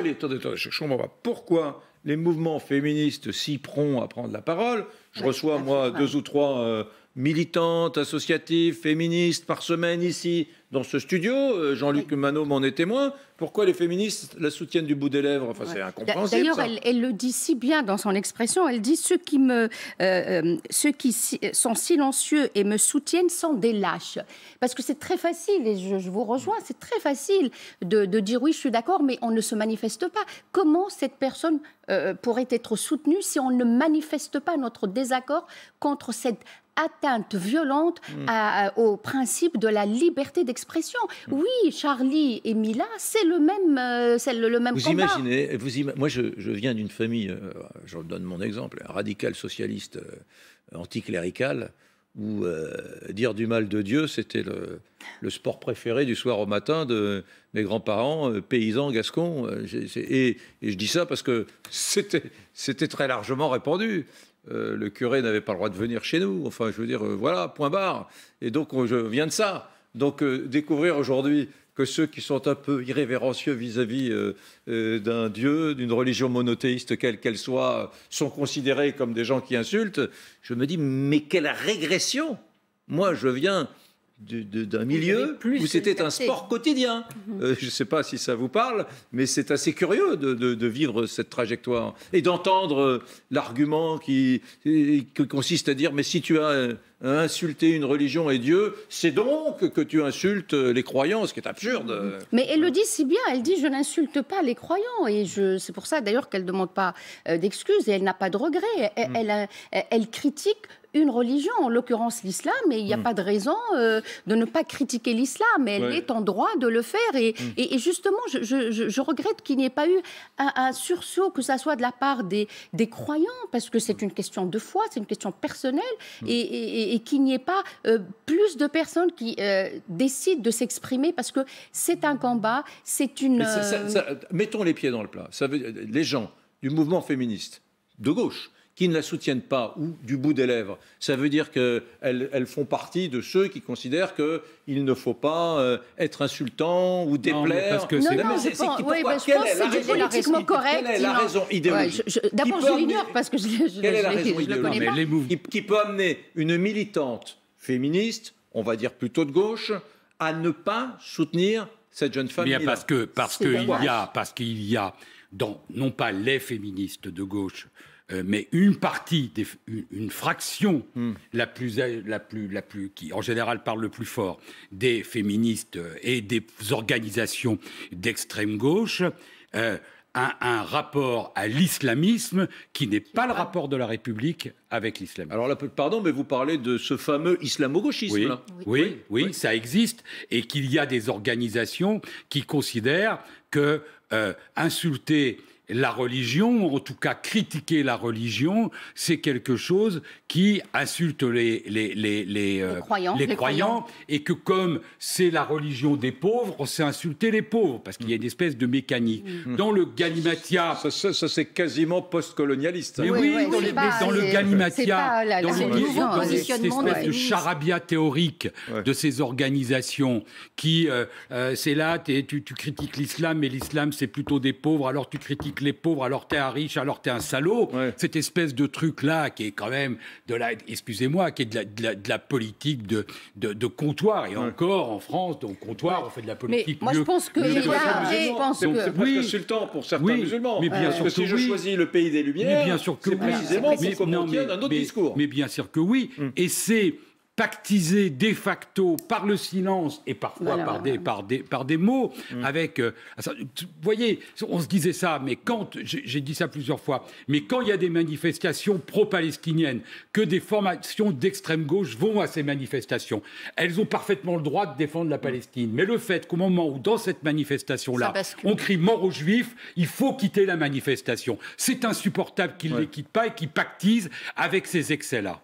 attendez, je comprends pas. Pourquoi les mouvements féministes si prompts à prendre la parole? Je reçois, moi, 2 ou 3 militantes, associatives, féministes par semaine ici, dans ce studio. Jean-Luc Manot m'en est témoin. Pourquoi les féministes la soutiennent du bout des lèvres? Enfin, c'est incompréhensible. D'ailleurs, elle le dit si bien dans son expression. Elle dit ceux qui sont silencieux et me soutiennent sont des lâches. Parce que c'est très facile, et je vous rejoins, c'est très facile de dire oui, je suis d'accord, mais on ne se manifeste pas. Comment cette personne pourrait être soutenue si on ne manifeste pas notre désaccord contre cette atteinte violente au principe de la liberté d'expression? Oui, Charlie et Mila, c'est le même vous combat. Moi, je viens d'une famille, je donne mon exemple, un radical socialiste anticlérical, où dire du mal de Dieu, c'était le sport préféré du soir au matin de mes grands-parents, paysans gascons. Et je dis ça parce que c'était très largement répandu. Le curé n'avait pas le droit de venir chez nous. Enfin, je veux dire, voilà, point barre. Et donc, je viens de ça. Donc, découvrir aujourd'hui que ceux qui sont un peu irrévérencieux vis-à-vis d'un Dieu, d'une religion monothéiste, quelle qu'elle soit, sont considérés comme des gens qui insultent, je me dis, mais quelle régression! Moi, je viens d'un milieu où c'était un sport quotidien. Je ne sais pas si ça vous parle, mais c'est assez curieux de vivre cette trajectoire et d'entendre l'argument qui consiste à dire mais si tu as insulté une religion et Dieu, c'est donc que tu insultes les croyants, ce qui est absurde. Mais elle le dit si bien, elle dit je n'insulte pas les croyants, et c'est pour ça d'ailleurs qu'elle ne demande pas d'excuses et elle n'a pas de regrets. Elle critique une religion, en l'occurrence l'islam, et il n'y a pas de raison de ne pas critiquer l'islam. Elle est en droit de le faire. Et justement, je regrette qu'il n'y ait pas eu un sursaut, que ça soit de la part des croyants, parce que c'est une question de foi, c'est une question personnelle, et qu'il n'y ait pas plus de personnes qui décident de s'exprimer, parce que c'est un combat, c'est une... mettons les pieds dans le plat. Les gens du mouvement féministe de gauche qui ne la soutiennent pas, ou du bout des lèvres, ça veut dire qu'elles font partie de ceux qui considèrent qu'il ne faut pas être insultant ou déplaire. Quelle est la raison correcte? Quelle est la raison idéologique? D'abord, je l'ignore parce que je le connais pas. Qui peut amener une militante féministe, on va dire plutôt de gauche, à ne pas soutenir cette jeune femme? Parce qu'il y a non pas les féministes de gauche, mais une partie, une fraction qui en général parle le plus fort, des féministes et des organisations d'extrême gauche, un rapport à l'islamisme qui n'est pas le rapport de la République avec l'islam. Alors là, pardon, mais vous parlez de ce fameux islamo-gauchisme. Oui, ça existe, et qu'il y a des organisations qui considèrent que insulter la religion, ou en tout cas critiquer la religion, c'est quelque chose qui insulte les croyants, et que comme c'est la religion des pauvres, c'est insulter les pauvres, parce qu'il y a une espèce de mécanique. Dans le galimatia... Ça c'est quasiment post-colonialiste. Mais dans le galimatia, dans cette espèce de charabia théorique de ces organisations qui, c'est là, tu critiques l'islam, mais l'islam c'est plutôt des pauvres, alors tu critiques les pauvres, alors t'es un riche, alors t'es un salaud. Cette espèce de truc-là qui est quand même excusez-moi, qui est de la politique de comptoir. Et encore, en France, au comptoir, on fait de la politique moi, je pense que... C'est presque insultant pour certains musulmans. Mais bien sûr que si je choisis le pays des Lumières, c'est précisément pour qu'on tienne un autre discours. Mais bien sûr que oui. Et c'est pactisé de facto par le silence et parfois par des mots. Avec, vous voyez, on se disait ça, mais quand, j'ai dit ça plusieurs fois, mais quand il y a des manifestations pro-palestiniennes, que des formations d'extrême gauche vont à ces manifestations, elles ont parfaitement le droit de défendre la Palestine. Mais le fait qu'au moment où, dans cette manifestation-là, on crie mort aux Juifs, il faut quitter la manifestation. C'est insupportable qu'ils ne les quittent pas et qu'ils pactisent avec ces excès-là.